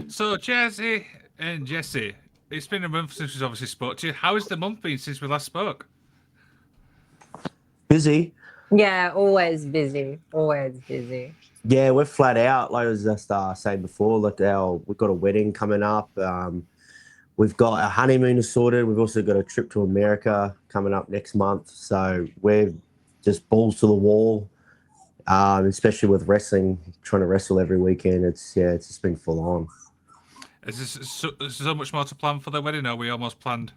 So, Jazzy and Jesse, it's been a month since we've obviously spoke to you. How has the month been since we last spoke? Busy. Yeah, always busy. Always busy. Yeah, we're flat out. Like I was just saying before, we've got a wedding coming up. We've got our honeymoon sorted. We've also got a trip to America coming up next month. So we're just balls to the wall, especially with wrestling, trying to wrestle every weekend. It's just been full on. Is so much more to plan for the wedding? Or we almost planned?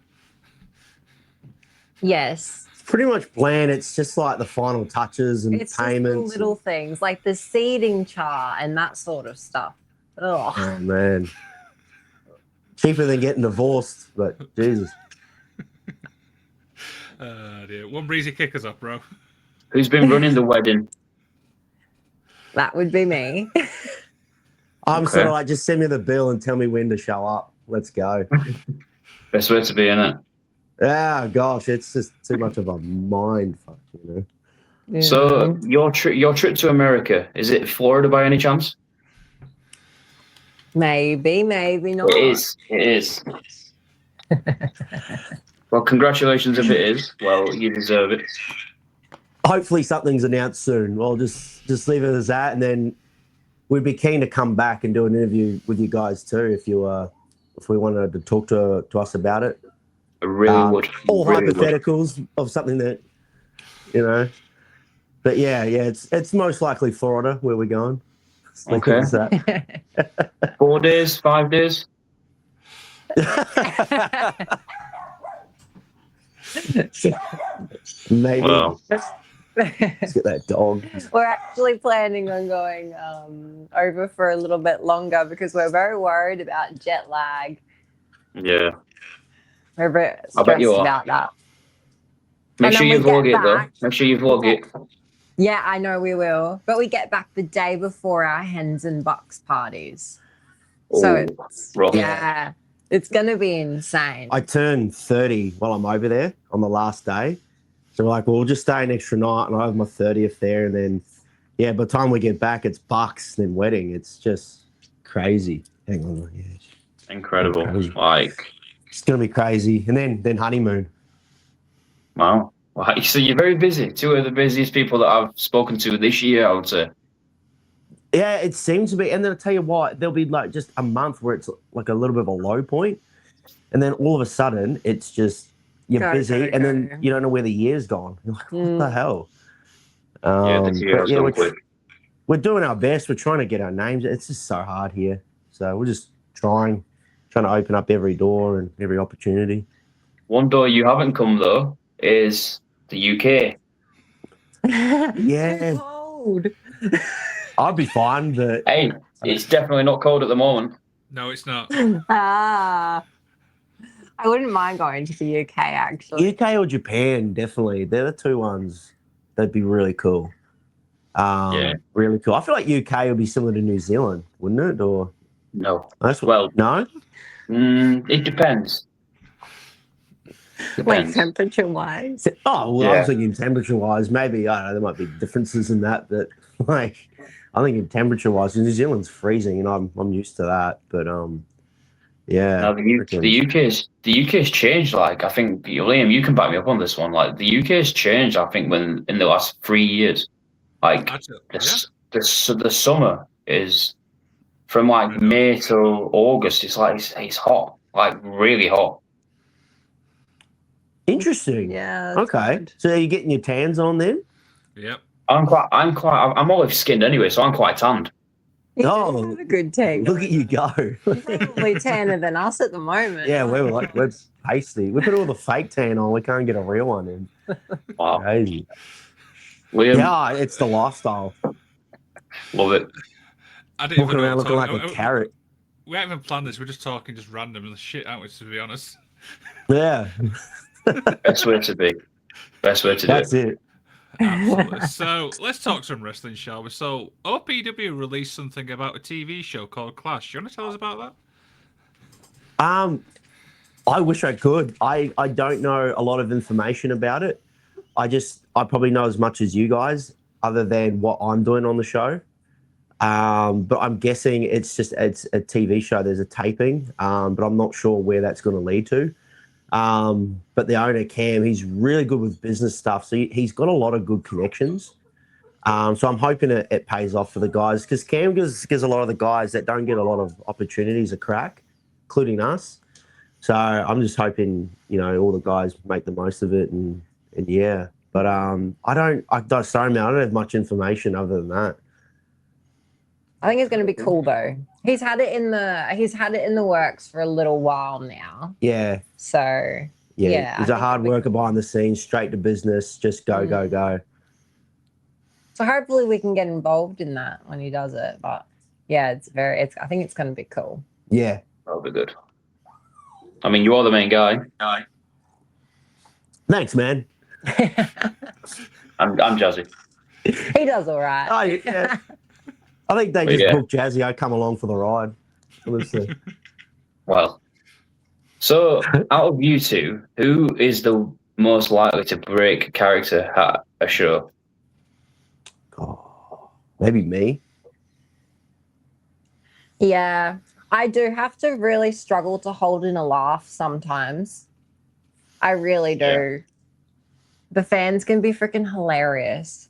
Yes. It's pretty much planned. It's just like the final touches and It's payments. just the little things like the seating chart and that sort of stuff. Oh, Oh, man. Cheaper than getting divorced, but Jesus. Dear. One breezy kick us off, bro. Who's been running the wedding? that would be me. I'm Okay. sort of like, just send me the bill and tell me when to show up. Let's go. Best way to be, innit? Ah, gosh, it's just too much of a mind fuck, you know. Yeah. So your trip to America, is it Florida by any chance? Maybe not. It is. Well, congratulations if it is. Well, you deserve it. Hopefully something's announced soon. Well, just leave it as that, and then we'd be keen to come back and do an interview with you guys too if we wanted to talk to us about it. I really would. All really hypotheticals of something that, you know. But yeah, it's most likely Florida where we're going. Okay. 4 days, 5 days? Maybe. Well, Let's get that dog. We're actually planning on going over for a little bit longer because we're very worried about jet lag. yeah. We're a bit I bet you stressed are. about that. Make And sure then you we get vlog it, though. back- Make sure you vlog it. Yeah, I know we will. But we get back the day before our hens and bucks parties. So it's, rough. yeah, it's going to be insane. I turn 30 while I'm over there on the last day. So we're like, well, we'll just stay an extra night and I have my 30th there. And then, yeah, by the time we get back, it's bucks, then wedding. It's just crazy. Hang on. Yeah. Incredible. Crazy. Like, It's going to be crazy. And then honeymoon. wow. Well, so you're very busy. Two of the busiest people that I've spoken to this year, I would say. Yeah, it seems to be. And then I'll tell you what, there'll be like just a month where it's like a little bit of a low point. And then all of a sudden, it's just, you're busy. And then you don't know where the year's gone. You're like, what the hell? The year has gone quick. We're doing our best. We're trying to get our names. It's just so hard here. So we're just trying to open up every door and every opportunity. One door you haven't come, though, is the UK. Yeah. Too cold. I'd be fine, but Hey, it's definitely not cold at the moment. No, it's not. I wouldn't mind going to the UK, actually. UK or Japan, definitely. They're the two ones that'd be really cool. Yeah. Really cool. I feel like UK would be similar to New Zealand, wouldn't it? Or No. no? It depends. Like temperature-wise. Oh, well, Yeah. I was thinking temperature-wise, maybe, I don't know, there might be differences in that, but like, I think in temperature-wise, New Zealand's freezing, and I'm used to that, but yeah. Now the UK's changed. Like, I think Liam, you can back me up on this one. Like, the UK's changed. I think in the last 3 years, like the summer is from like May till August. It's like it's hot, like really hot. Interesting. Yeah. Okay. Good. So are you getting your tans on then? Yep. I'm olive skinned anyway, so I'm quite tanned. You Oh, have a good take. Look at you go. You're probably tanner than us at the moment. Yeah, we're pasty. We put all the fake tan on. We can't get a real one in. Wow. Crazy. Liam, Yeah, it's the lifestyle. love it. I didn't Walking even know around what looking like a carrot. We haven't even planned this. We're just talking just random and shit, aren't we, to be honest? Yeah, Best way to be. Best way to do that's it. Absolutely. So let's talk some wrestling, shall we? So OPW released something about a TV show called Clash. Do you want to tell us about that? I wish I could. I don't know a lot of information about it. I probably know as much as you guys, other than what I'm doing on the show. But I'm guessing it's a TV show. There's a taping, but I'm not sure where that's going to lead to. But the owner, Cam, he's really good with business stuff. So he's got a lot of good connections. So I'm hoping it pays off for the guys, because Cam gives a lot of the guys that don't get a lot of opportunities a crack, including us. So I'm just hoping, all the guys make the most of it, and yeah. But sorry, man, I don't have much information other than that. I think it's going to be cool though. He's had it in the works for a little while now. Yeah. So yeah, he's a hard worker behind the scenes, straight to business, just go. So hopefully we can get involved in that when he does it. But yeah, I think it's going to be cool. Yeah, that'll be good. I mean, you are the main guy. Thanks, man. I'm Jazzy. He does all right. Oh, yeah. I think they just booked Jazzy. I come along for the ride. Honestly. Well, so out of you two, who is the most likely to break character at a show? Oh, maybe me. Yeah, I do have to really struggle to hold in a laugh sometimes. I really do. Yeah. The fans can be freaking hilarious.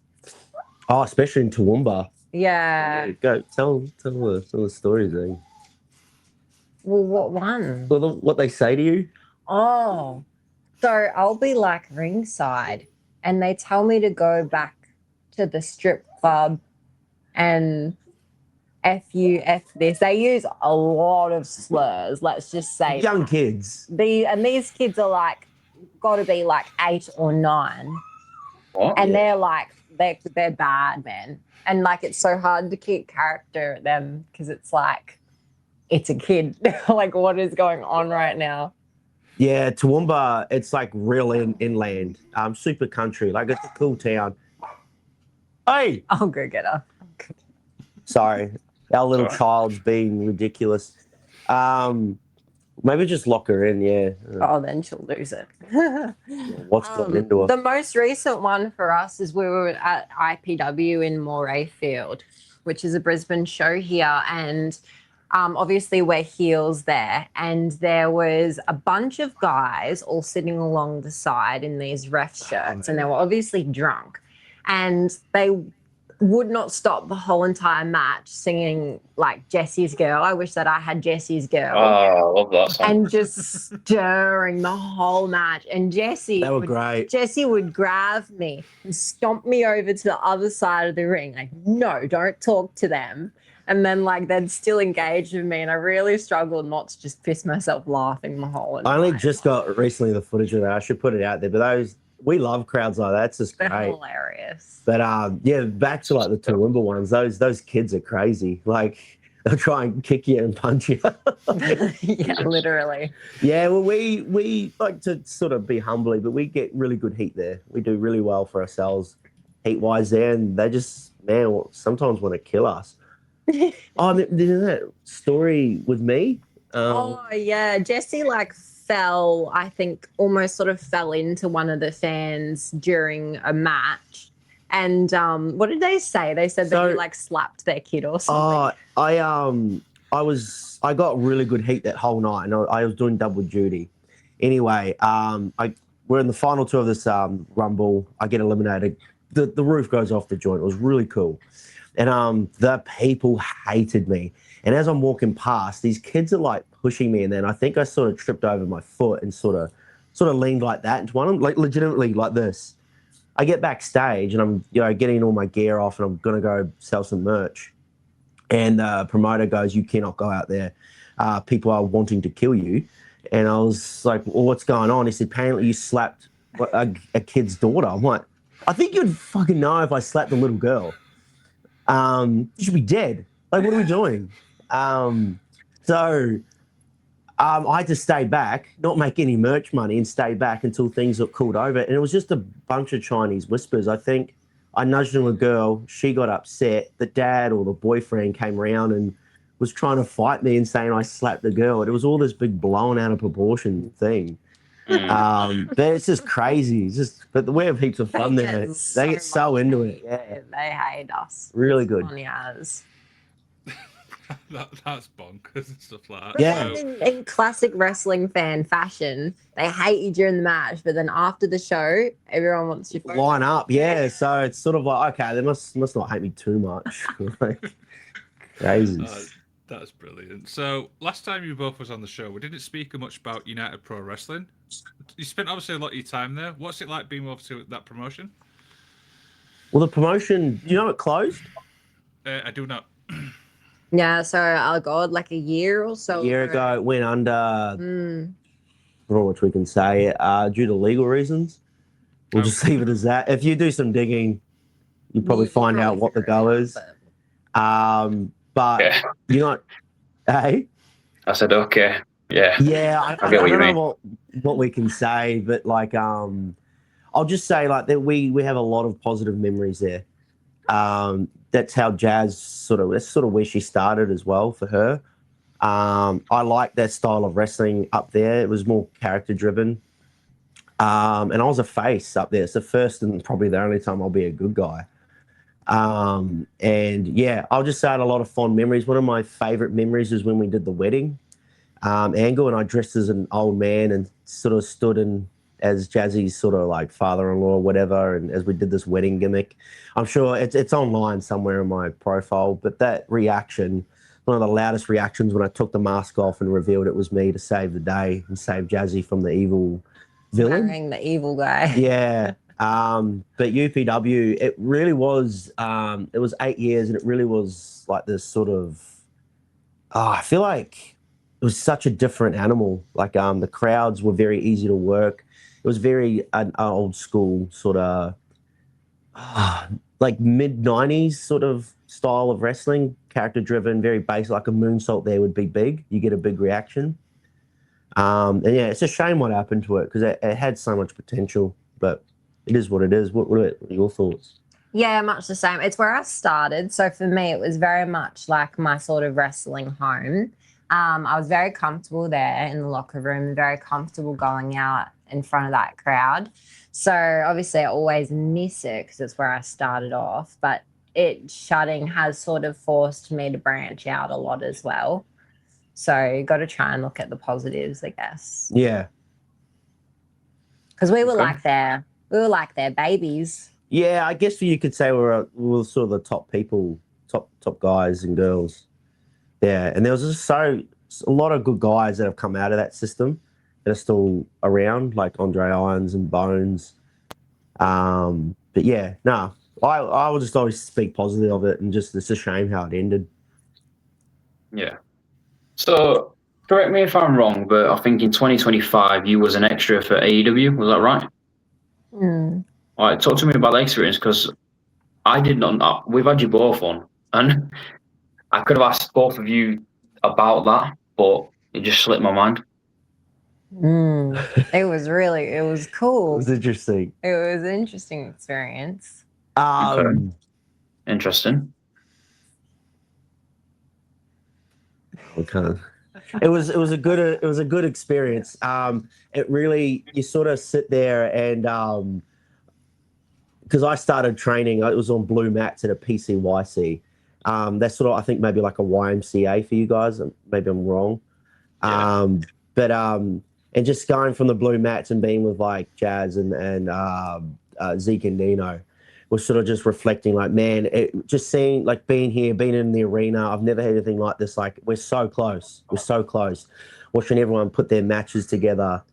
Oh, especially in Toowoomba. Yeah. Go tell the stories, eh? Well, what one? Well, what they say to you? Oh, so I'll be like ringside, and they tell me to go back to the strip club and F this. They use a lot of slurs. Let's just say young kids. These kids are like got to be like 8 or 9. What? And they're like they're bad, man. And like it's so hard to keep character at them because it's like it's a kid. Like what is going on right now? Yeah, Toowoomba, it's like real inland, super country. Like it's a cool town. Hey, I'll go get her. Sorry, our little child's being ridiculous. Maybe just lock her in, yeah. Oh, then she'll lose it. What's gotten into her? The most recent one for us is we were at IPW in Morayfield, which is a Brisbane show here, and obviously we're heels there, and there was a bunch of guys all sitting along the side in these ref shirts, and they were obviously drunk, and they would not stop the whole entire match singing like Jesse's Girl. I wish that I had Jesse's Girl. Oh, I love that song. And just stirring the whole match. And Jesse would grab me and stomp me over to the other side of the ring. Like, no, don't talk to them. And then like they'd still engage with me, and I really struggled not to just piss myself laughing the whole night. I only just got recently the footage of that. I should put it out there. But we love crowds like that. It's just great. They're hilarious. But yeah, back to like the Toowoomba ones. Those kids are crazy. Like they'll try and kick you and punch you. Yeah, literally. Yeah, well, we like to sort of be humbly, but we get really good heat there. We do really well for ourselves heat wise there, and they just sometimes want to kill us. Oh, there's that story with me. Oh yeah, Jesse fell, I think, almost sort of fell into one of the fans during a match. And what did they say? They said that you slapped their kid or something. I got really good heat that whole night, and I was doing double duty. Anyway, we're in the final 2 of this Rumble. I get eliminated. The roof goes off the joint. It was really cool. And the people hated me. And as I'm walking past, these kids are pushing me, and then I think I sort of tripped over my foot and sort of leaned like that into one of them, legitimately like this. I get backstage and I'm getting all my gear off, and I'm gonna go sell some merch. And the promoter goes, "You cannot go out there. People are wanting to kill you." And I was like, "Well, what's going on?" He said, "Apparently you slapped a kid's daughter." I'm like, "I think you'd fucking know if I slapped a little girl. You should be dead. Like, what are we doing?" So I had to stay back, not make any merch money, and stay back until things got cooled over. And it was just a bunch of Chinese whispers. I think I nudged in a girl. She got upset. The dad or the boyfriend came around and was trying to fight me and saying I slapped the girl. It was all this big blown out of proportion thing. But it's just crazy. But we have heaps of fun there. They get so into it. Yeah. They hate us. Really good. That's bonkers and stuff like that. But Yeah. then in classic wrestling fan fashion, they hate you during the match, but then after the show, everyone wants your phone. Line up, yeah. So it's sort of like, okay, they must not hate me too much. Like, crazy. That's brilliant. So last time you both was on the show, we didn't speak much about United Pro Wrestling. You spent obviously a lot of your time there. What's it like being over to that promotion? Well, the promotion, it closed? I do not. Yeah, so oh god, like a year or so A year ago, it went under, I don't know what we can say, due to legal reasons. We'll just leave it as that. If you do some digging, you probably find out what the go is. But Yeah. you're not, hey? I said, okay. Yeah. Yeah, I get what you don't mean. know what we can say, but like, I'll just say like that we have a lot of positive memories there. That's how Jazz that's sort of where she started as well for her. I like that style of wrestling up there. It was more character driven. And I was a face up there. It's the first and probably the only time I'll be a good guy. And yeah, I'll just say I had a lot of fond memories. One of my favorite memories is when we did the wedding angle, and I dressed as an old man and sort of stood in as Jazzy's sort of like father-in-law or whatever. And as we did this wedding gimmick, I'm sure it's online somewhere in my profile, but that reaction, one of the loudest reactions when I took the mask off and revealed it was me to save the day and save Jazzy from the evil villain. Marrying the evil guy. Yeah. But UPW, it really was, it was 8 years and it really was like this sort of, I feel like it was such a different animal. Like the crowds were very easy to work. It was very an old school sort of like mid 90s sort of style of wrestling, character driven, very basic. Like a moonsault there would be big. You get a big reaction. And yeah, it's a shame what happened to it because it had so much potential, but it is what it is. What are your thoughts? Yeah, much the same. It's where I started. So for me, it was very much like my sort of wrestling home. I was very comfortable there in the locker room, very comfortable going out in front of that crowd. So obviously I always miss it because it's where I started off, but it shutting has sort of forced me to branch out a lot as well. So you got to try and look at the positives, I guess. Yeah. Because we were like their babies. Yeah, I guess you could say we were sort of the top people, top guys and girls. Yeah, and there was just a lot of good guys that have come out of that system that are still around, like Andre Irons and Bones. But yeah, no, I will just always speak positive of it, and just it's a shame how it ended. Yeah. So correct me if I'm wrong, but I think in 2025 you was an extra for AEW. Was that right? Mm. All right, talk to me about the experience because I did not. We've had you both on, and I could have asked both of you about that, but it just slipped my mind. It was cool. It was interesting. It was an interesting experience. Okay. Interesting. Okay. It was a good experience. It really, you sort of sit there and because I started training, it was on blue mats at a PCYC. That's sort of, I think maybe like a YMCA for you guys. Maybe I'm wrong. Yeah. And just going from the blue mats and being with like Jazz and Zeke and Dino was sort of just reflecting like, man, just seeing like being here, being in the arena. I've never had anything like this. Like we're so close. We're so close. Watching everyone put their matches together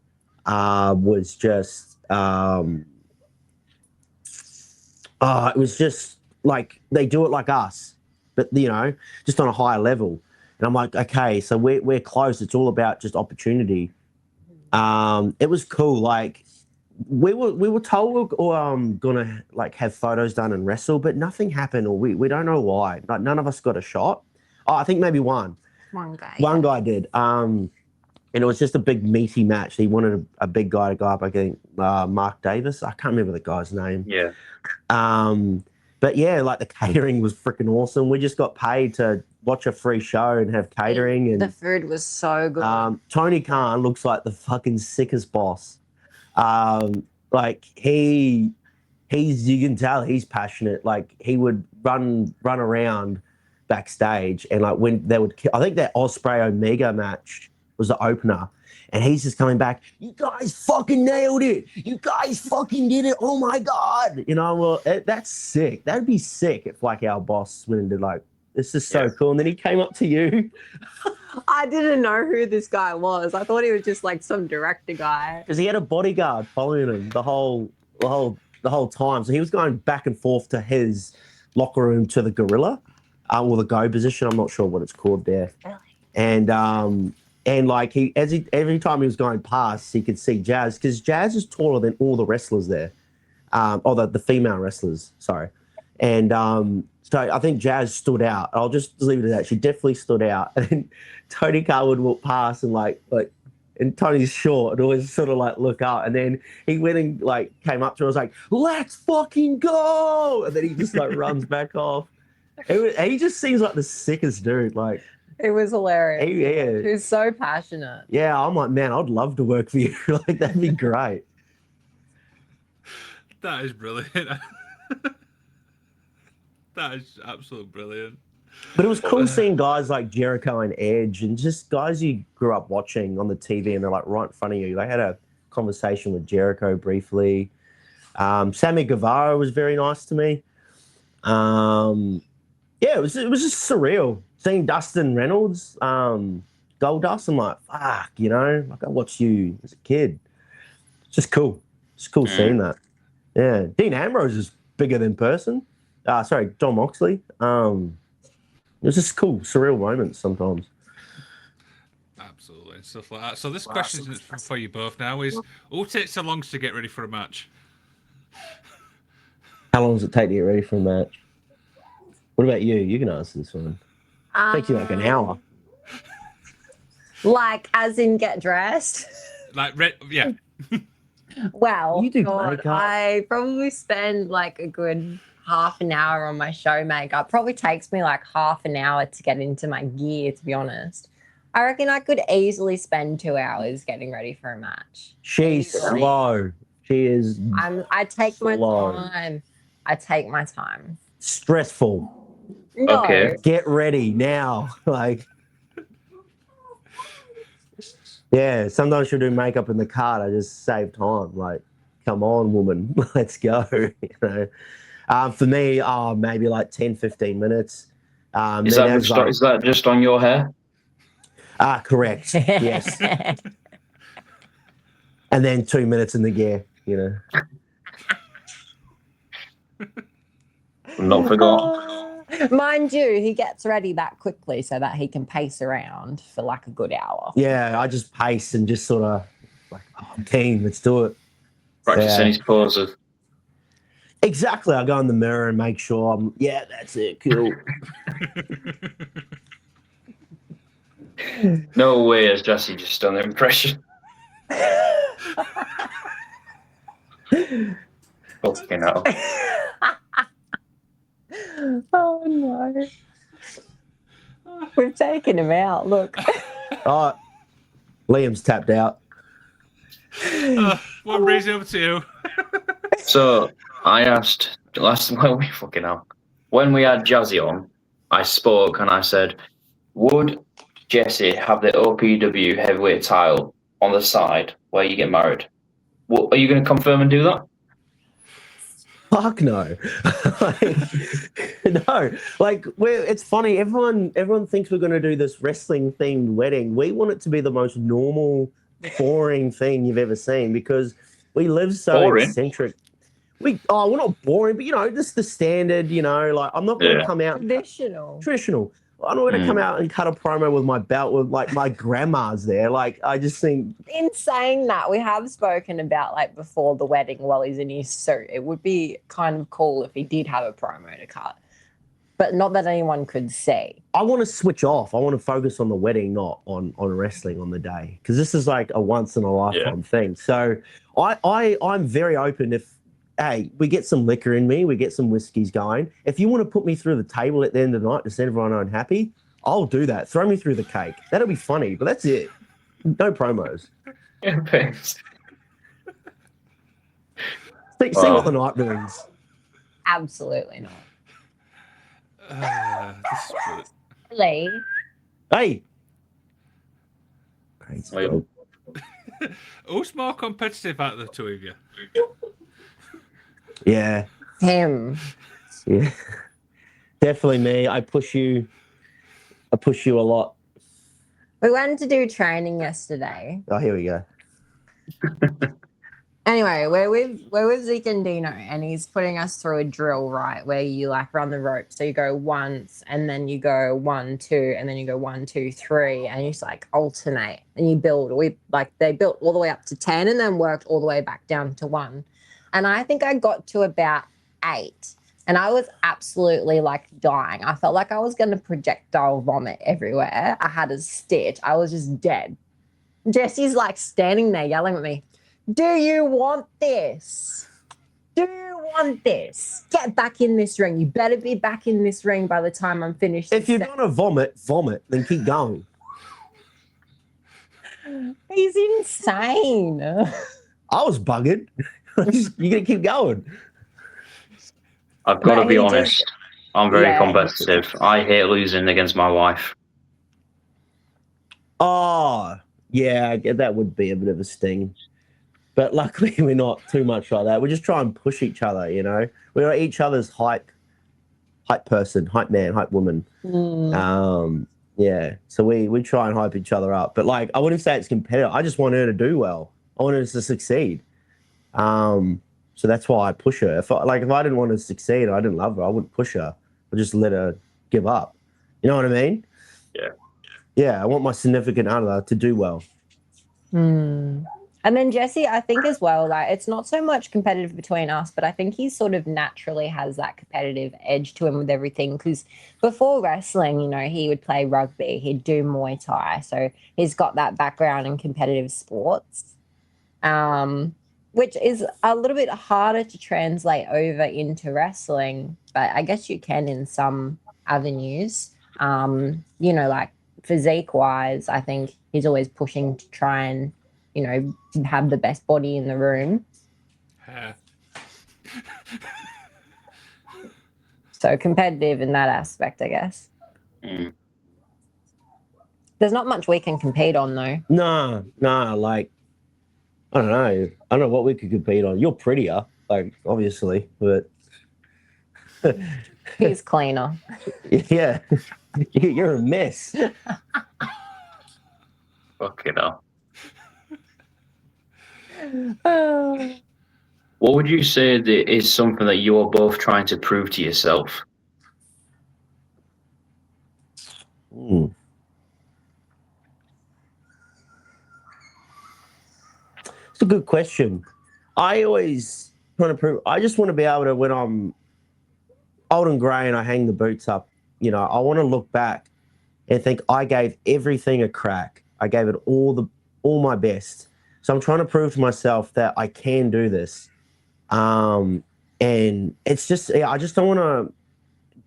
was just, it was just like they do it like us, but just on a higher level. And I'm like, okay, so we're close. It's all about just opportunity. It was cool. Like we were told we're gonna like have photos done and wrestle, but nothing happened, or we don't know why. Like none of us got a shot. Oh, I think maybe one. One guy. One guy did. And it was just a big meaty match. He wanted a big guy to go up against Mark Davis. I can't remember the guy's name. Yeah. But yeah, like the catering was freaking awesome. We just got paid to watch a free show and have catering, and the food was so good. Tony Khan looks like the fucking sickest boss. Like he's you can tell he's passionate. Like he would run around backstage, and like when they would, I think that Osprey Omega match was the opener, and he's just coming back. You guys fucking nailed it. You guys fucking did it. Oh my god. Well, that's sick. That'd be sick if like our boss went and did like, this is so cool, and then he came up to you. I didn't know who this guy was. I thought he was just like some director guy. Because he had a bodyguard following him the whole time. So he was going back and forth to his locker room to the gorilla, or the go position. I'm not sure what it's called there. Really? And like every time he was going past, he could see Jazz, because Jazz is taller than all the wrestlers there, or the female wrestlers. Sorry, and so I think Jazz stood out. I'll just leave it at that. She definitely stood out. And Tony Khan would walk past and and Tony's short and always sort of like look up. And then he went and like came up to her and was like, let's fucking go. And then he just like runs back off. He just seems like the sickest dude. Like, it was hilarious. Yeah. He was so passionate. Yeah, I'm like, man, I'd love to work for you. Like, that'd be great. That is brilliant. That is absolutely brilliant. But it was cool seeing guys like Jericho and Edge, and just guys you grew up watching on the TV, and they're like right in front of you. They had a conversation with Jericho briefly. Sammy Guevara was very nice to me. It was just surreal seeing Dustin Reynolds, Goldust. I'm like, fuck, like I watched you as a kid. It's just cool. It's cool seeing that. Yeah, Dean Ambrose is bigger than person. Sorry, John Moxley. It was just cool, surreal moments sometimes. Absolutely, stuff like that. So this question is for you both now: is who takes the longest to get ready for a match? How long does it take to get ready for a match? What about you? You can answer this one. Takes you like an hour. Like, as in get dressed? Yeah. Well, you do makeup. I probably spend like a good half an hour on my show makeup. Probably takes me like half an hour to get into my gear, to be honest. I reckon I could easily spend 2 hours getting ready for a match. She's slow. She is. I take my time. I take my time. Stressful. No. Okay. Get ready now. Like, yeah, sometimes she'll do makeup in the car to just save time. Like, come on, woman, let's go. For me, maybe like 10, 15 minutes. Is that just on your hair? Correct. Yes. And then 2 minutes in the gear, Not forgot. Mind you, he gets ready that quickly so that he can pace around for like a good hour. Yeah, I just pace and just sort of like, I'm keen, let's do it. Practicing his poses. Exactly. I go in the mirror and make sure that's it, cool. No way has Jazzy just done the impression. Fucking hell. Oh no. We've taken him out, look. Liam's tapped out. What brings it over to you? So I asked when we had Jazzy on, I spoke and I said, would Jesse have the OPW heavyweight title on the side where you get married? Are you going to confirm and do that? Fuck no. No. Like, it's funny. Everyone thinks we're going to do this wrestling themed wedding. We want it to be the most normal, boring thing you've ever seen, because we live so eccentric. We're not boring, but just the standard. Like, I'm not going to come out traditional. I'm not going to come out and cut a promo with my belt with like my grandma's there. Like, I just think. In saying that, we have spoken about like before the wedding while he's in his suit. It would be kind of cool if he did have a promo to cut, but not that anyone could see. I want to switch off. I want to focus on the wedding, not on wrestling on the day, because this is like a once in a lifetime thing. So I'm very open if. Hey, we get some liquor in me, we get some whiskeys going. If you want to put me through the table at the end of the night to set everyone unhappy, I'll do that. Throw me through the cake. That'll be funny, but that's it. No promos. Yeah, thanks. See what the night brings. Absolutely not. This is brilliant. Lee. Hey. Who's more competitive out of the two of you? Yeah. Him. Yeah. Definitely me. I push you a lot. We went to do training yesterday. Oh, here we go. Anyway, we're with Zeke and Dino, and he's putting us through a drill, right, where you like run the rope. So you go once, and then you go 1, 2, and then you go 1, 2, 3, and you just like alternate, and you build. They built all the way up to 10, and then worked all the way back down to 1. And I think I got to about 8, and I was absolutely like dying. I felt like I was going to projectile vomit everywhere. I had a stitch. I was just dead. Jesse's like standing there yelling at me. Do you want this? Do you want this? Get back in this ring. You better be back in this ring by the time I'm finished. If you're going to vomit, then keep going. He's insane. I was bugging. You're going to keep going. I've got to be honest. I'm very competitive. I hate losing against my wife. Oh, yeah, that would be a bit of a sting. But luckily, we're not too much like that. We just try and push each other, you know. We're each other's hype person, hype man, hype woman. Yeah, so we try and hype each other up. But, like, I wouldn't say it's competitive. I just want her to do well. I want her to succeed. So that's why I push her. If I didn't want to succeed, I didn't love her, I wouldn't push her. I'd just let her give up. You know what I mean? Yeah. Yeah, I want my significant other to do well. And then Jesse, I think as well, like it's not so much competitive between us, but I think he sort of naturally has that competitive edge to him with everything. Because before wrestling, you know, he would play rugby, he'd do Muay Thai. So he's got that background in competitive sports, which is a little bit harder to translate over into wrestling. But I guess you can in some avenues, you know, like physique-wise, I think he's always pushing to try and, you know, have the best body in the room. So competitive in that aspect, I guess. There's not much we can compete on, though. No, like, I don't know what we could compete on. You're prettier, like, obviously, but... He's cleaner. Yeah, you're a mess. Fucking hell. What would you say that is something that you're both trying to prove to yourself? It's a good question. I always trying to prove. I just want to be able to, when I'm old and grey and I hang the boots up, you know, I want to look back and think I gave everything a crack. I gave it all my best. So I'm trying to prove to myself that I can do this. And it's just, I just don't want to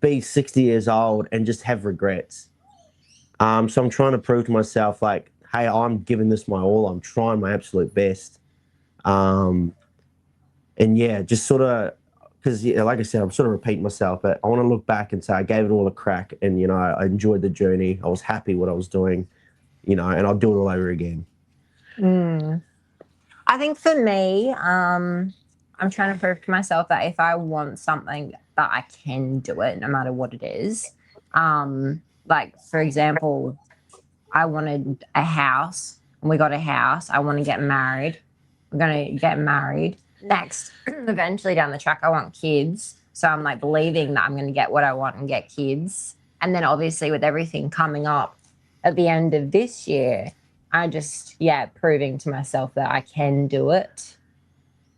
be 60 years old and just have regrets. So I'm trying to prove to myself, like, hey, I'm giving this my all. I'm trying my absolute best. And yeah, just sort of, because like I said, I'm sort of repeating myself, but I want to look back and say I gave it all a crack, and you know, I enjoyed the journey. I was happy what I was doing, you know, and I'll do it all over again. I think for me, I'm trying to prove to myself that if I want something, that I can do it no matter what it is. Like, for example, I wanted a house, and we got a house. I want to get married. We're going to get married. Next, eventually down the track, I want kids. So I'm like believing that I'm going to get what I want and get kids. And then obviously with everything coming up at the end of this year, I just, proving to myself that I can do it.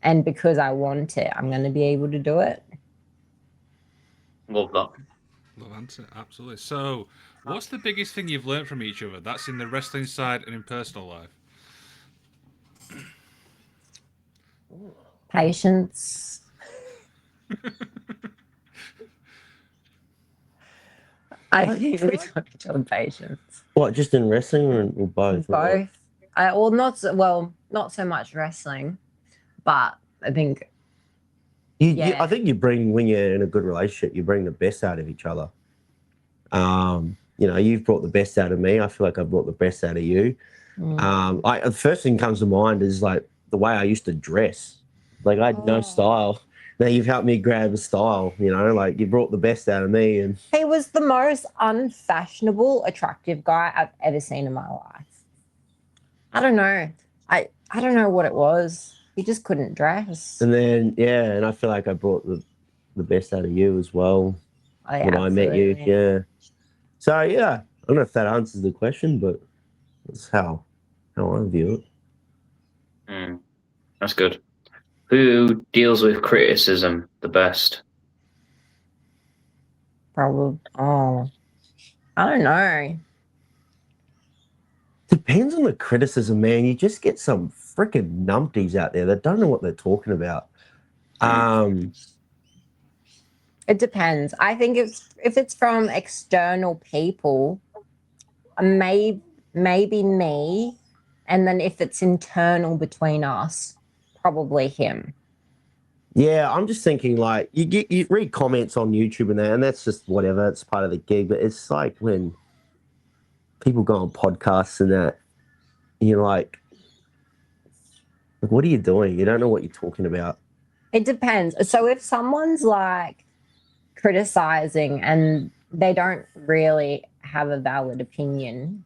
And because I want it, I'm going to be able to do it. Love that. Love answer, absolutely. So, what's the biggest thing you've learned from each other? That's in the wrestling side and in personal life. Patience. I think we talk about patience. What, just in wrestling or both? Both. Not so much wrestling, but I think. I think when you're in a good relationship, you bring the best out of each other. You know, you've brought the best out of me. I feel like I've brought the best out of you. The first thing comes to mind is like the way I used to dress. Like I had no style. Now you've helped me grab a style, you know, like you brought the best out of me. And he was the most unfashionable, attractive guy I've ever seen in my life. I don't know. I don't know what it was. He just couldn't dress. And then, yeah, and I feel like I brought the best out of you as well when I met you. Yeah. So, yeah, I don't know if that answers the question, but that's how I view it. That's good. Who deals with criticism the best? Probably. Oh, I don't know. Depends on the criticism, man. You just get some freaking numpties out there that don't know what they're talking about. It depends. I think if it's from external people, maybe me, and then if it's internal between us, probably him. Yeah, I'm just thinking like you read comments on YouTube and that's just whatever. It's part of the gig, but it's like when people go on podcasts and that, and you're like, what are you doing? You don't know what you're talking about. It depends. So if someone's like criticizing and they don't really have a valid opinion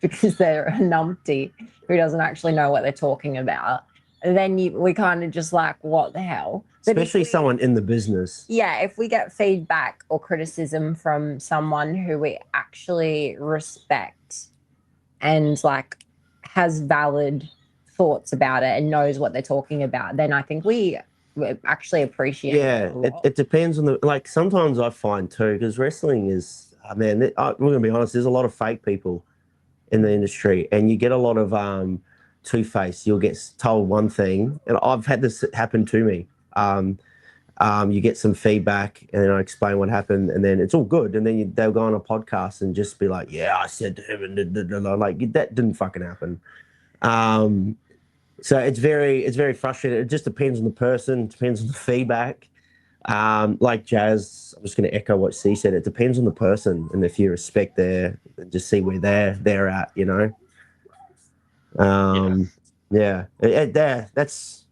because they're a numpty who doesn't actually know what they're talking about, then we kind of just like, what the hell? Especially someone in the business. Yeah, if we get feedback or criticism from someone who we actually respect and like has valid thoughts about it and knows what they're talking about, then I think we actually appreciate it. Yeah, it depends on the, like sometimes I find too, because wrestling is, man, we're going to be honest, there's a lot of fake people in the industry and you get a lot of two-face. You'll get told one thing, and I've had this happen to me. You get some feedback and then I explain what happened and then it's all good. And then they'll go on a podcast and just be like, yeah, I said to him, and like that didn't fucking happen. So it's very frustrating. It just depends on the person, depends on the feedback. Like Jazz, I'm just going to echo what C said. It depends on the person, and if you respect their, just see where they're at, you know. That's.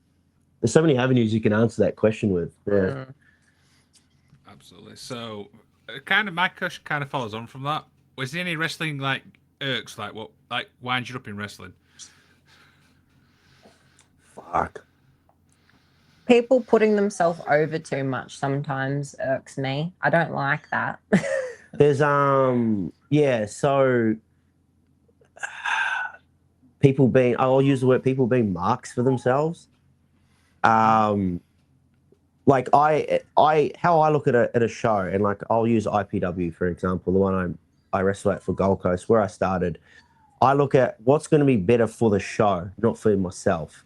There's so many avenues you can answer that question with. Yeah. Absolutely. So, my question kind of follows on from that. Was there any wrestling like irks, like what, like winds you up in wrestling? Fuck. People putting themselves over too much sometimes irks me. I don't like that. There's so people being, I'll use the word, people being marks for themselves. Like how I look at a show, and like I'll use IPW for example, the one I wrestle at for Gold Coast, where I started. I look at what's going to be better for the show, not for myself.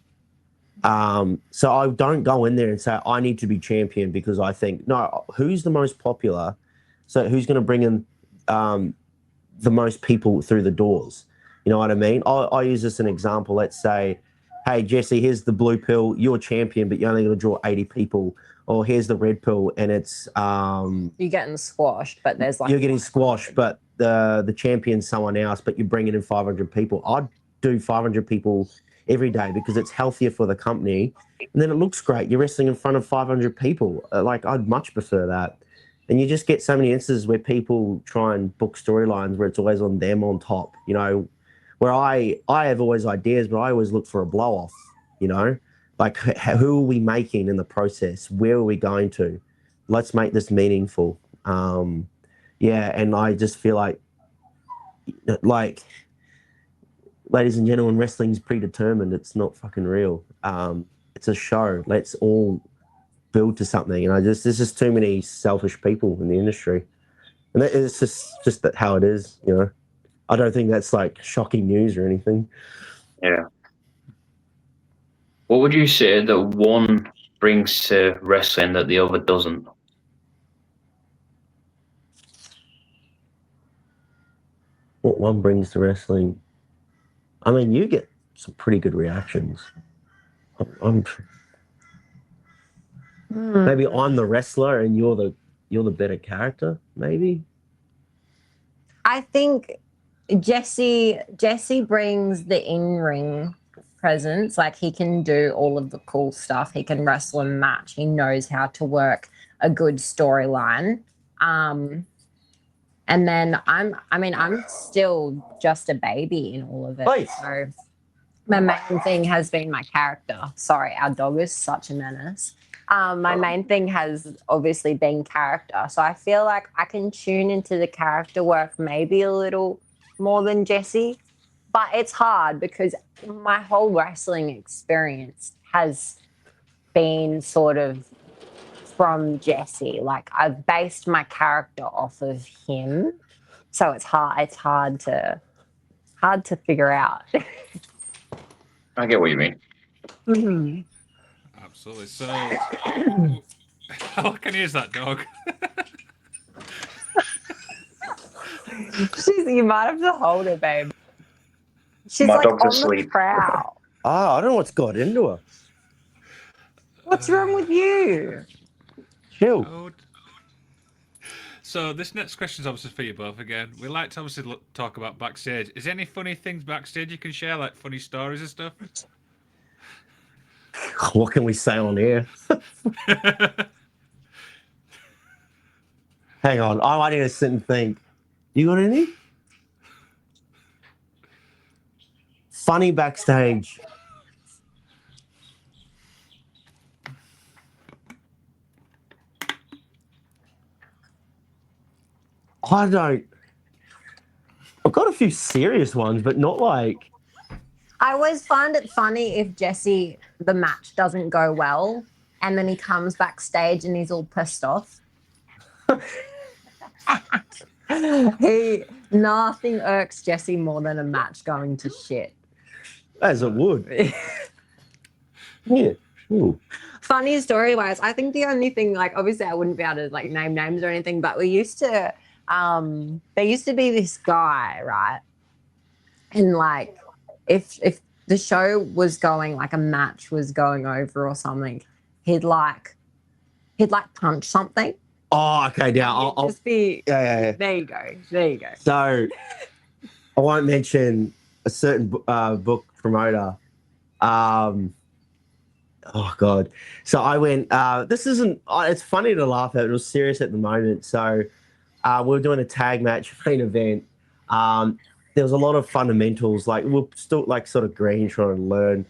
So I don't go in there and say I need to be champion because I think, no, who's the most popular? So who's going to bring in the most people through the doors? You know what I mean? I use this as an example. Let's say, hey, Jesse, here's the blue pill. You're champion, but you're only going to draw 80 people. Or here's the red pill, and it's you're getting squashed, but there's like you're getting squashed, but the champion's someone else, but you're bringing in 500 people. I'd do 500 people every day because it's healthier for the company, and then it looks great. You're wrestling in front of 500 people. Like I'd much prefer that. And you just get so many instances where people try and book storylines where it's always on them on top, you know, where I have always ideas, but I always look for a blow off, you know, like who are we making in the process? Where are we going to? Let's make this meaningful. And I just feel like, ladies and gentlemen, wrestling's predetermined. It's not fucking real. It's a show. Let's all build to something. And there's just too many selfish people in the industry, and it's just that how it is, you know. I don't think that's like shocking news or anything. Yeah. What would you say that one brings to wrestling that the other doesn't? What one brings to wrestling? I mean, you get some pretty good reactions. Maybe I'm the wrestler and you're the better character, maybe. I think Jesse brings the in-ring presence. Like, he can do all of the cool stuff. He can wrestle and match. He knows how to work a good storyline. And then I'm still just a baby in all of it. Right. So my main thing has been my character. Sorry, our dog is such a menace. My main thing has obviously been character. So I feel like I can tune into the character work maybe a little more than Jesse, but it's hard because my whole wrestling experience has been sort of from Jesse. Like, I've based my character off of him. So it's hard to figure out. I get what you mean. Mm-hmm. Absolutely. So, how can use that dog? You might have to hold her, babe. She's My like dog's on asleep. the prowl. Oh, I don't know what's got into her. What's wrong with you? Chill. Oh. So this next question is obviously for you both again. We like to obviously talk about backstage. Is there any funny things backstage you can share, like funny stories and stuff? What can we say on air? Hang on, I need to sit and think. You got any? Funny backstage. I don't. I've got a few serious ones, but not like. I always find it funny if the match doesn't go well, and then he comes backstage and he's all pissed off. Nothing irks Jesse more than a match going to shit. As it would. Yeah. Ooh. Funny story wise, I think the only thing, like, obviously I wouldn't be able to like name names or anything, but there used to be this guy, right? And like, if the show was going, like a match was going over or something, he'd like punch something. Oh, okay. Now I'll just be yeah. There you go. So I won't mention a certain book promoter. Oh God. So I went. This isn't. It's funny to laugh at. It was serious at the moment. So we were doing a tag match main event. There was a lot of fundamentals. Like we're still like sort of green trying to learn.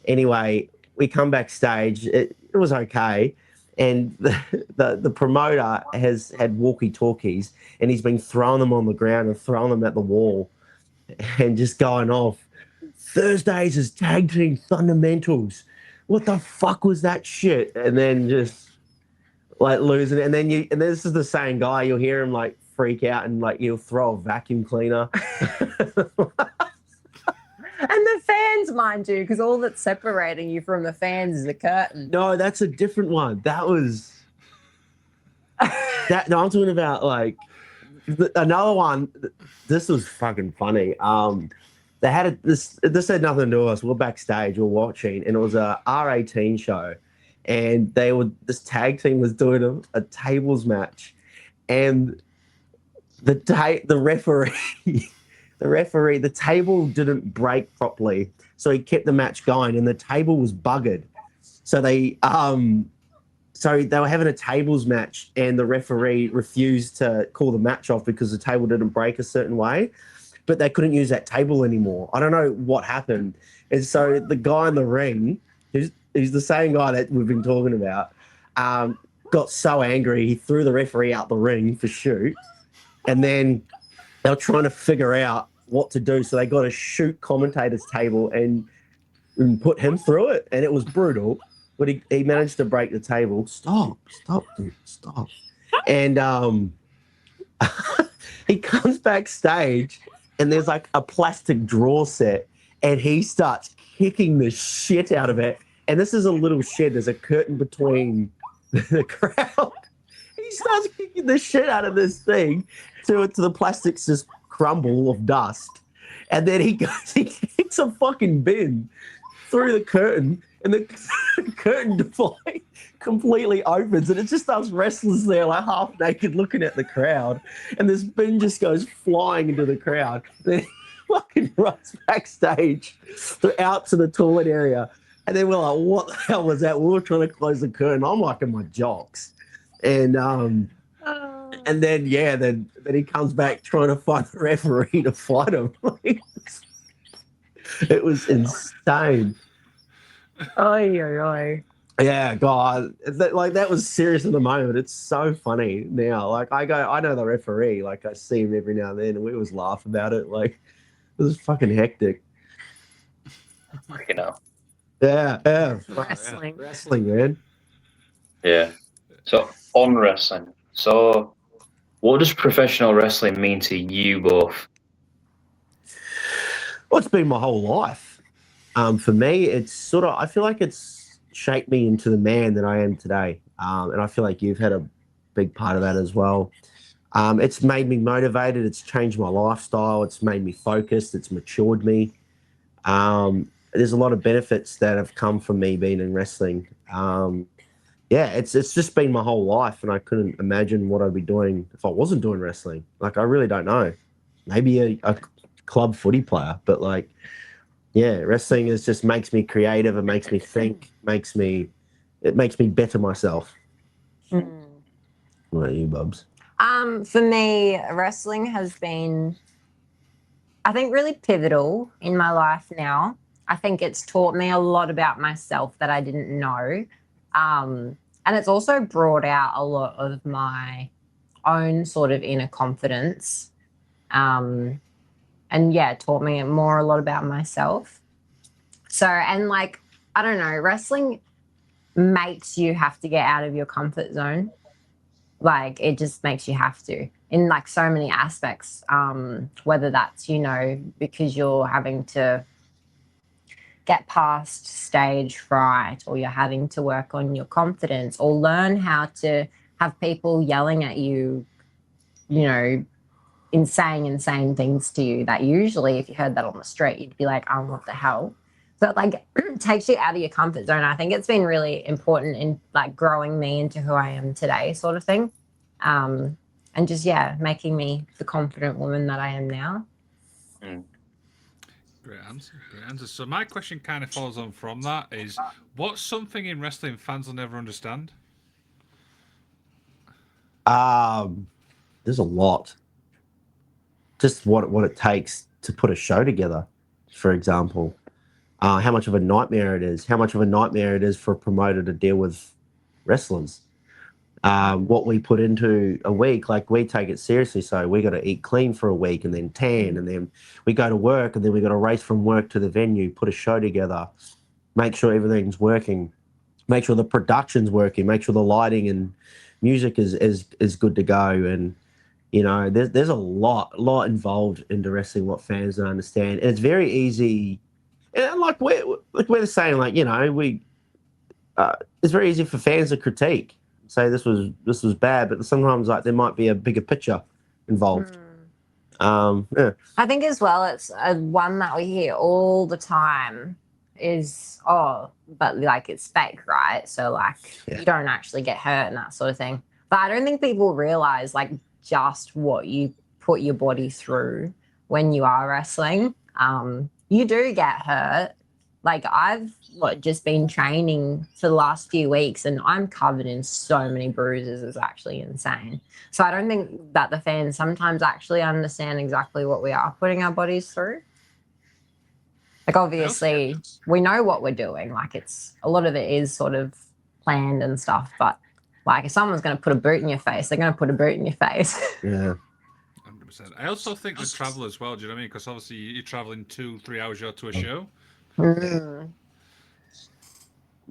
Anyway, we come backstage. It was okay. And the promoter has had walkie-talkies, and he's been throwing them on the ground and throwing them at the wall, and just going off. Thursdays is tag team fundamentals. What the fuck was that shit? And then just like losing it. And then this is the same guy. You'll hear him like freak out and like he'll throw a vacuum cleaner. And the fans, mind you, because all that's separating you from the fans is a curtain. No, that's a different one. That was that. No, I'm talking about like another one. This was fucking funny. They had this had nothing to do with us. We're backstage, we're watching, and it was a R18 show, and this tag team was doing a tables match, and the referee. The table didn't break properly, so he kept the match going, and the table was buggered. So they were having a tables match, and the referee refused to call the match off because the table didn't break a certain way, but they couldn't use that table anymore. I don't know what happened, and so the guy in the ring, who's the same guy that we've been talking about, got so angry he threw the referee out the ring for shoot, and then they were trying to figure out what to do, so they got a shoot commentator's table and put him through it, and it was brutal, but he managed to break the table. Stop, dude, stop. And he comes backstage, and there's like a plastic drawer set, and he starts kicking the shit out of it. And this is a little shed. There's a curtain between the crowd. He starts kicking the shit out of this thing to the plastics just crumble of dust. And then he kicks a fucking bin through the curtain, and the curtain completely opens, and it's just us wrestlers there, like half naked, looking at the crowd, and this bin just goes flying into the crowd. Then he fucking runs backstage, out to the toilet area, and then we're like, "What the hell was that?" We were trying to close the curtain. I'm like in my jocks, and then then he comes back trying to find the referee to fight him. It was insane. Oh. Yeah, God, that was serious in the moment. It's so funny now. Like I know the referee. Like I see him every now and then, and we always laugh about it. Like it was fucking hectic. You know. Yeah. Wrestling, man. Yeah. So on wrestling. So, what does professional wrestling mean to you both? Well, it's been my whole life. For me, it's sort of. I feel like it's shaped me into the man that I am today. And I feel like you've had a big part of that as well. It's made me motivated. It's changed my lifestyle. It's made me focused. It's matured me. There's a lot of benefits that have come from me being in wrestling. It's just been my whole life, and I couldn't imagine what I'd be doing if I wasn't doing wrestling. Like, I really don't know. Maybe a club footy player, but like, wrestling just makes me creative. It makes me think. It makes me better myself. What about you, Bubs? For me, wrestling has been, I think, really pivotal in my life now. I think it's taught me a lot about myself that I didn't know. And it's also brought out a lot of my own sort of inner confidence. And taught me a lot about myself. So, and like, I don't know, wrestling makes you have to get out of your comfort zone. Like, it just makes you have to in like so many aspects, whether that's, because you're having to get past stage fright, or you're having to work on your confidence, or learn how to have people yelling at you, insane things to you that usually if you heard that on the street, you'd be like, oh, what the hell? So it like takes you out of your comfort zone. I think it's been really important in like growing me into who I am today, sort of thing. And just, making me the confident woman that I am now. Great answer. So my question kind of follows on from that is, what's something in wrestling fans will never understand? There's a lot. Just what it takes to put a show together, for example. How much of a nightmare it is. How much of a nightmare it is for a promoter to deal with wrestlers. What we put into a week, like we take it seriously. So we got to eat clean for a week and then tan, and then we go to work, and then we got to race from work to the venue, put a show together, make sure everything's working, make sure the production's working, make sure the lighting and music is good to go. And there's a lot involved in wrestling what fans don't understand, and it's very easy. And like we're saying, like it's very easy for fans to critique, say this was bad, but sometimes like there might be a bigger picture involved. I think as well, it's one that we hear all the time is, but like it's fake, right? So like you don't actually get hurt and that sort of thing. But I don't think people realize like just what you put your body through when you are wrestling. You do get hurt. Like I've just been training for the last few weeks, and I'm covered in so many bruises. It's actually insane. So I don't think that the fans sometimes actually understand exactly what we are putting our bodies through. Like obviously we know what we're doing. Like it's a lot of it is sort of planned and stuff, but like if someone's going to put a boot in your face, they're going to put a boot in your face. Yeah. 100%. I also think the travel as well. Do you know what I mean? Because obviously you're traveling 2-3 hours to a show.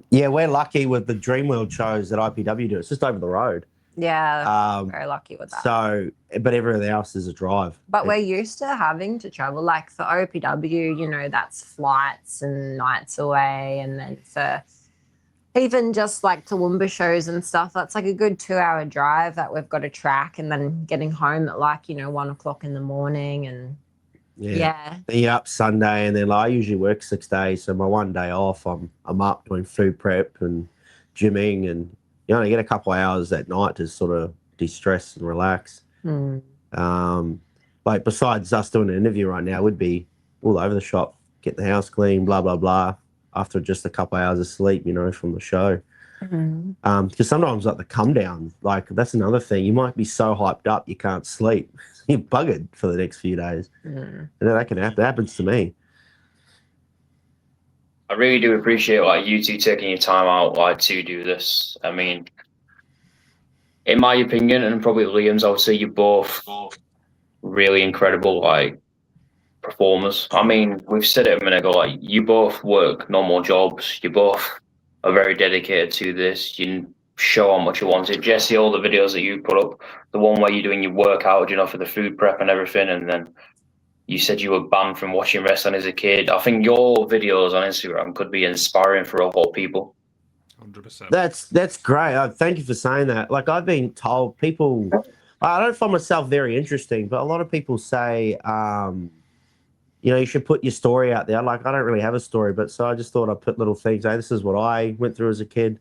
Yeah, we're lucky with the Dreamworld shows that IPW do. It's just over the road. Yeah, very lucky with that. So, but everything else is a drive. But we're used to having to travel. Like for OPW, that's flights and nights away. And then for even just like Toowoomba shows and stuff, that's like a good 2-hour drive that we've got to track, and then getting home at like, 1 o'clock in the morning. And Yeah. Then you're up Sunday, and then like, I usually work 6 days, so my one day off, I'm up doing food prep and gymming, and you only get a couple of hours at night to sort of de-stress and relax. Like besides us doing an interview right now, we'd be all over the shop, get the house clean, blah blah blah. After just a couple of hours of sleep, from the show. Because sometimes like the come down, like that's another thing. You might be so hyped up you can't sleep. You're buggered for the next few days. And that can happen. That happens to me. I really do appreciate like you two taking your time out like to do this. I mean, in my opinion, and probably Liam's, I would say you're both really incredible like performers. I mean, we've said it a minute ago, like you both work normal jobs. You both are very dedicated to this. You show how much you want it. Jesse, all the videos that you put up, the one where you're doing your workout, for the food prep and everything, and then you said you were banned from watching wrestling as a kid. I think your videos on Instagram could be inspiring for other people. 100%. That's great. Thank you for saying that. Like I've been told, people, I don't find myself very interesting, but a lot of people say, you should put your story out there. Like I don't really have a story, but so I just thought I'd put little things. Hey, this is what I went through as a kid,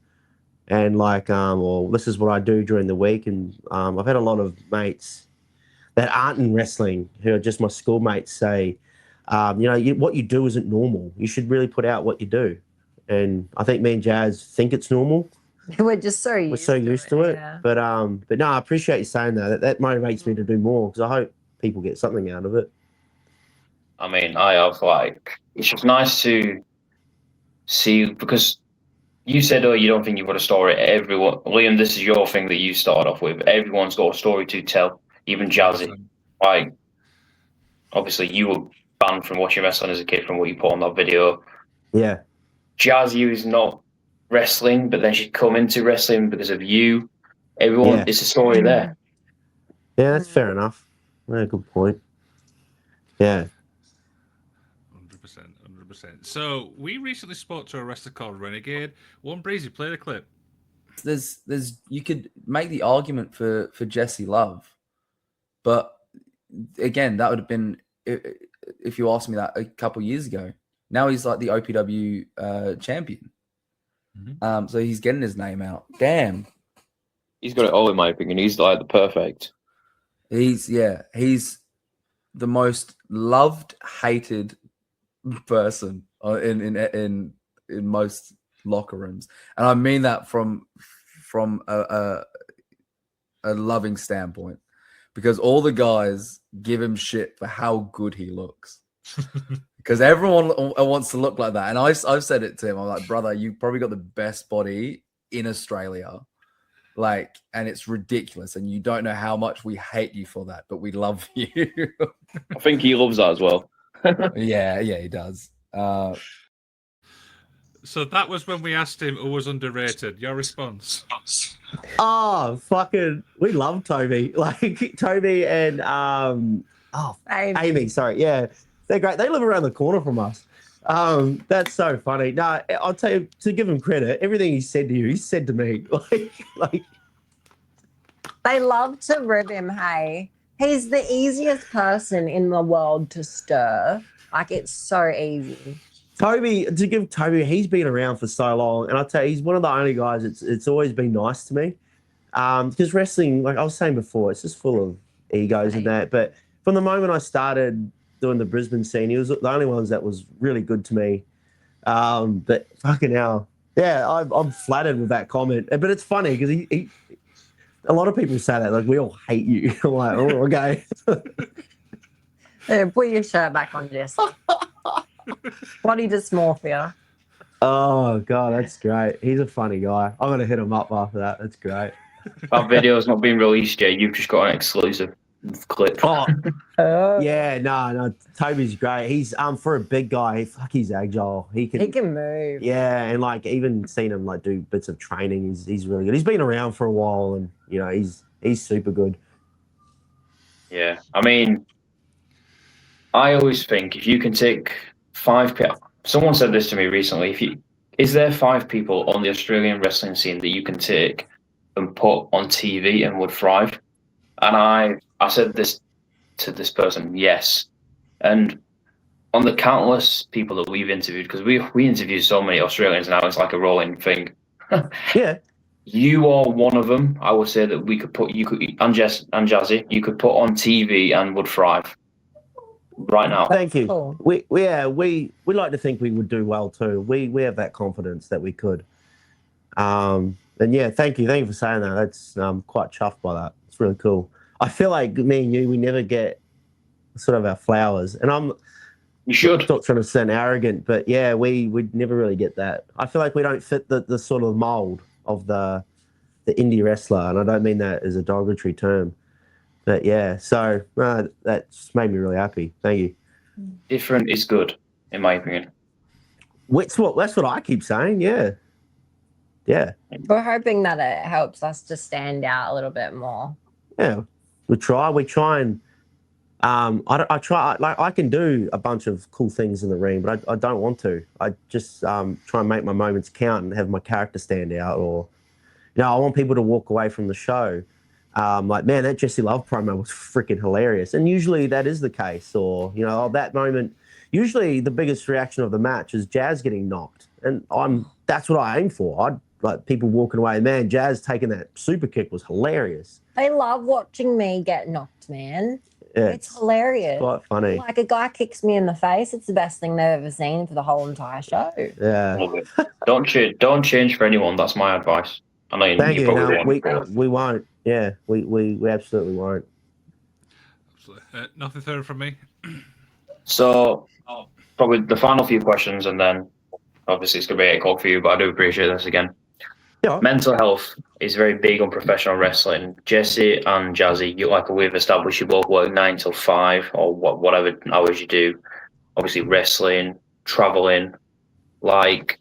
and like, or this is what I do during the week. And I've had a lot of mates that aren't in wrestling, who are just my schoolmates, say, what you do isn't normal. You should really put out what you do. And I think me and Jazz think it's normal. We're just so used to it. Yeah. But no, I appreciate you saying that. That motivates me to do more, because I hope people get something out of it. I mean, I have it's just nice to see, because you said, oh, you don't think you've got a story. Everyone, Liam, this is your thing that you started off with. Everyone's got a story to tell, even Jazzy. Like, obviously, you were banned from watching wrestling as a kid from what you put on that video. Yeah. Jazzy is not wrestling, but then she'd come into wrestling because of you. Everyone, it's a story there. Yeah, that's fair enough. Yeah, good point. Yeah. 100%. So we recently spoke to a wrestler called Renegade. One Breezy, play the clip. There's you could make the argument for Jesse Love, but again, that would have been if you asked me that a couple years ago. Now he's like the OPW champion. So he's getting his name out. Damn. He's got it all, in my opinion. He's like the perfect. He's the most loved, hated person in most locker rooms, and I mean that from a loving standpoint, because all the guys give him shit for how good he looks. Because everyone wants to look like that. And I've said it to him. I'm like, brother, you probably got the best body in Australia. Like, and it's ridiculous. And you don't know how much we hate you for that, but we love you. I think he loves that as well. Yeah, he does. So that was when we asked him who was underrated. Your response? Oh, fucking, we love Toby. Like, Toby and, Amy, sorry. Yeah. They're great. They live around the corner from us. That's so funny. No, I'll tell you, to give him credit, everything he said to you, he said to me. Like they love to rib him. Hey, he's the easiest person in the world to stir. Like, it's so easy. Toby, to give Toby, he's been around for so long, and I'll tell you, he's one of the only guys. It's always been nice to me, because wrestling, like I was saying before, it's just full of egos and that. But from the moment I started doing the Brisbane scene, he was the only ones that was really good to me. But fucking hell, yeah, I'm flattered with that comment. But it's funny because he a lot of people say that, like, we all hate you. I'm like, oh, okay. Yeah, put your shirt back on, Jess. Body dysmorphia. Oh god, that's great. He's a funny guy. I'm gonna hit him up after that. That's great. That video's not been released yet. You've just got an exclusive clip. Yeah, no, Toby's great. He's for a big guy, he's agile. He can move. Yeah, and like even seen him like do bits of training. He's really good. He's been around for a while, and he's super good. Yeah, I mean, I always think if you can take 5 people. Someone said this to me recently. Is there 5 people on the Australian wrestling scene that you can take and put on TV and would thrive? And I said this to this person, yes. And on the countless people that we've interviewed, because we interview so many Australians now, it's like a rolling thing. Yeah. You are one of them. I would say that we could put and Jazzy, you could put on TV and would thrive right now. Thank you. Cool. We like to think we would do well too. We have that confidence that we could. And yeah, thank you for saying that. That's quite chuffed by that. It's really cool. I feel like me and you, we never get sort of our flowers, and You should. not trying to sound arrogant, but yeah, we never really get that. I feel like we don't fit the sort of mold of the indie wrestler, and I don't mean that as a derogatory term, but yeah. So that's made me really happy. Thank you. Different is good, in my opinion. That's what I keep saying. Yeah. We're hoping that it helps us to stand out a little bit more. Yeah, we try and I try, like, I can do a bunch of cool things in the ring, but I don't want to. I just try and make my moments count and have my character stand out, or I want people to walk away from the show like, man, that Jesse Love promo was freaking hilarious. And usually that is the case, or that moment. Usually the biggest reaction of the match is Jazz getting knocked, and that's what I aim for. I'd like people walking away, man, Jazz taking that super kick was hilarious. They love watching me get knocked, man. Yeah, it's hilarious. Quite funny. Like, a guy kicks me in the face, it's the best thing they've ever seen for the whole entire show. Yeah. Don't change for anyone. That's my advice. I know Thank you. probably we won't. Yeah, we absolutely won't. Absolutely. Nothing further from me. So, probably the final few questions, and then obviously it's going to be 8 o'clock for you, but I do appreciate this again. Yeah. Mental health is very big on professional wrestling. Jesse and Jazzy, we've established, you both work 9 till 5 or whatever hours you do. Obviously, wrestling, traveling. Like,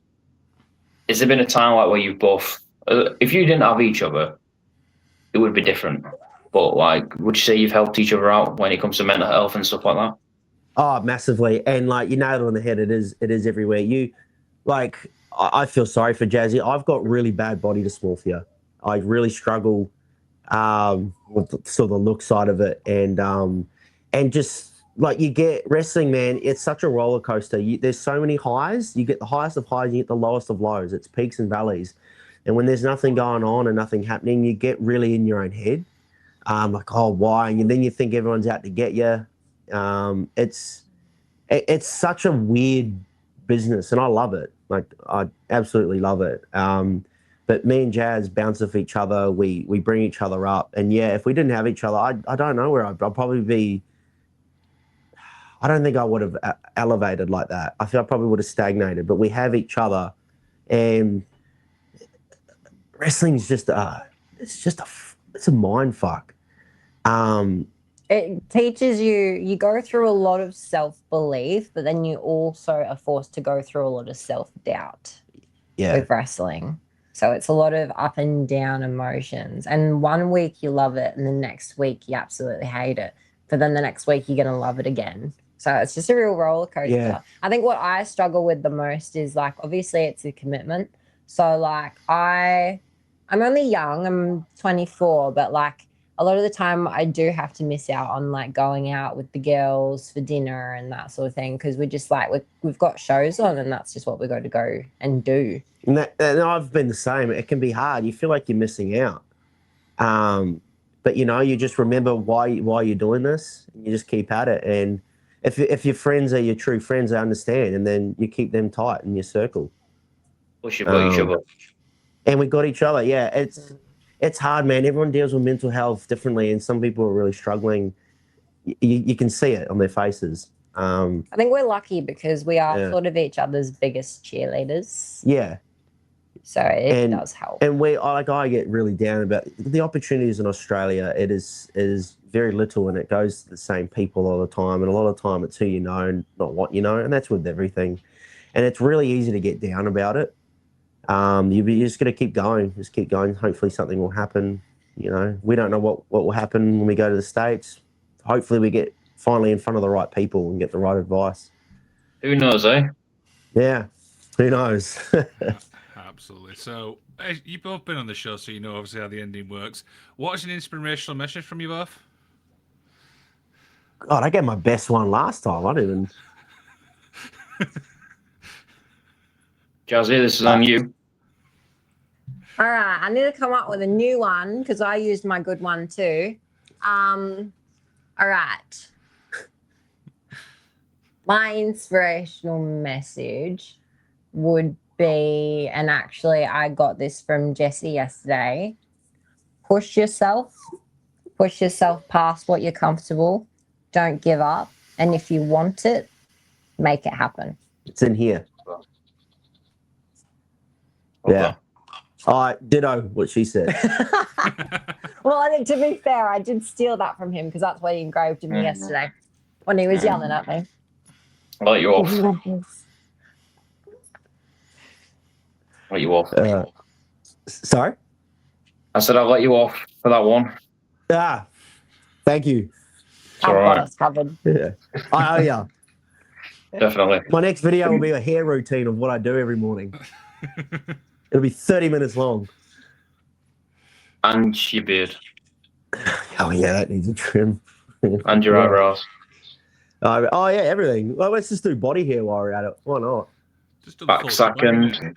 has there been a time like where you both, if you didn't have each other, it would be different. But like, would you say you've helped each other out when it comes to mental health and stuff like that? Oh, massively. And like, you nailed it on the head. It is everywhere. I feel sorry for Jazzy. I've got really bad body dysmorphia. I really struggle with sort of the look side of it, and just like, you get wrestling, man. It's such a roller coaster. There's so many highs. You get the highest of highs, you get the lowest of lows. It's peaks and valleys. And when there's nothing going on and nothing happening, you get really in your own head. Like, oh, why? And then you think everyone's out to get you. It's such a weird business, and I love it. Like, I absolutely love it. But me and Jazz bounce off each other. We bring each other up. And yeah, if we didn't have each other, I don't know where I'd probably be. I don't think I would have elevated like that. I think I probably would have stagnated. But we have each other, and wrestling's just it's a mind fuck. It teaches you go through a lot of self-belief, but then you also are forced to go through a lot of self-doubt with wrestling. So it's a lot of up and down emotions. And one week you love it, and the next week you absolutely hate it. But then the next week you're going to love it again. So it's just a real roller coaster. Yeah. I think what I struggle with the most is, like, obviously it's a commitment. So like, I'm only young, I'm 24, but like, a lot of the time I do have to miss out on like going out with the girls for dinner and that sort of thing, because we're just like, we've got shows on, and that's just what we got to go and do. And I've been the same. It can be hard. You feel like you're missing out. But you just remember why you're doing this, and you just keep at it. And if your friends are your true friends, they understand, and then you keep them tight in your circle. Push each other. And we got each other. Yeah, it's hard, man. Everyone deals with mental health differently, and some people are really struggling. You can see it on their faces. I think we're lucky because we are sort of each other's biggest cheerleaders. Yeah. So it does help. And I get really down about the opportunities in Australia. It is very little, and it goes to the same people all the time. And a lot of the time it's who you know and not what you know. And that's with everything. And it's really easy to get down about it. You just got to keep going. Just keep going. Hopefully something will happen. We don't know what will happen when we go to the States. Hopefully we get finally in front of the right people and get the right advice. Who knows, eh? Yeah. Who knows? Absolutely. So you've both been on the show, so you know obviously how the ending works. What is an inspirational message from you both? God, I gave my best one last time. I didn't even. Jazzy, this is on you. All right, I need to come up with a new one because I used my good one too. All right. My inspirational message would be, and actually I got this from Jesse yesterday, push yourself past what you're comfortable. Don't give up. And if you want it, make it happen. It's in here. Yeah. Ditto what she said. Well, I think to be fair, I did steal that from him because that's what he engraved in me yesterday when he was yelling at me. I'll let you off. Let you off. Sorry? I said I'll let you off for that one. Thank you. It's all right. Covered. Yeah. Yeah. Definitely. My next video will be a hair routine of what I do every morning. It'll be 30 minutes long. And your beard. Oh, yeah, that needs a trim. And your eyebrows. Oh, yeah, everything. Well, let's just do body hair while we're at it. Why not? Just Back second.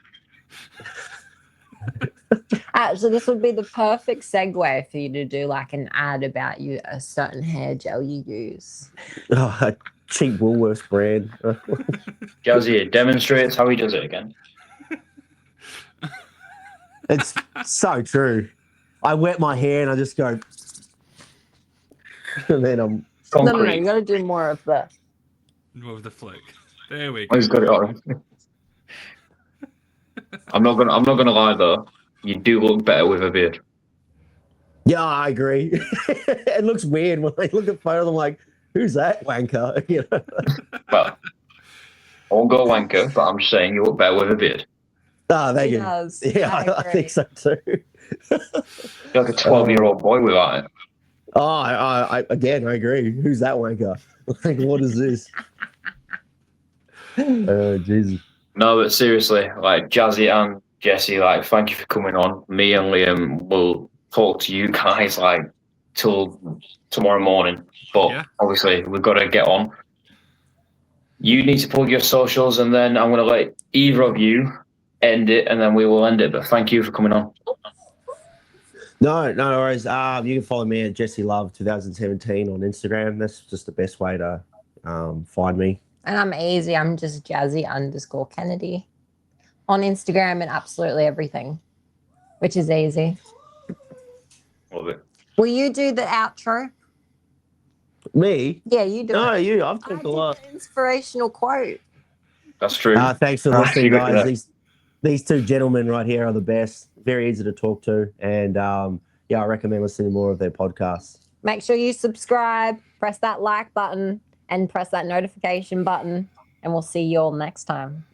So this would be the perfect segue for you to do like an ad about a certain hair gel you use. Oh, a cheap Woolworths brand. Jazzy demonstrates how he does it again. It's so true. I wet my hair and I just go, and then I'm No, you got to do more of the. More of the flick. There we go. He's got it on. I'm not gonna lie though. You do look better with a beard. Yeah, I agree. It looks weird when I look at photos. I'm like, who's that wanker? You know? Well, I won't go wanker, but I'm just saying you look better with a beard. Oh, thank you. Does. Yeah, I think so too. You're like a 12-year-old boy without it. Oh, I again, I agree. Who's that wanker? Like, what is this? Oh, Jesus. No, but seriously, like Jazzy and Jesse, like thank you for coming on. Me and Liam will talk to you guys like till tomorrow morning. But obviously we've got to get on. You need to plug your socials and then I'm gonna let either of you end it and then we will end it. But thank you for coming on. No worries. You can follow me at Jesse Love 2017 on Instagram. That's just the best way to find me. And I'm easy. I'm just Jazzy_Kennedy on Instagram and absolutely everything, which is easy. Love it. Will you do the outro? Me? Yeah, you do. No, you. I've talked a lot. Inspirational quote. That's true. Thanks for listening, guys. These two gentlemen right here are the best. Very easy to talk to. And I recommend listening more of their podcasts. Make sure you subscribe, press that like button, and press that notification button. And we'll see you all next time.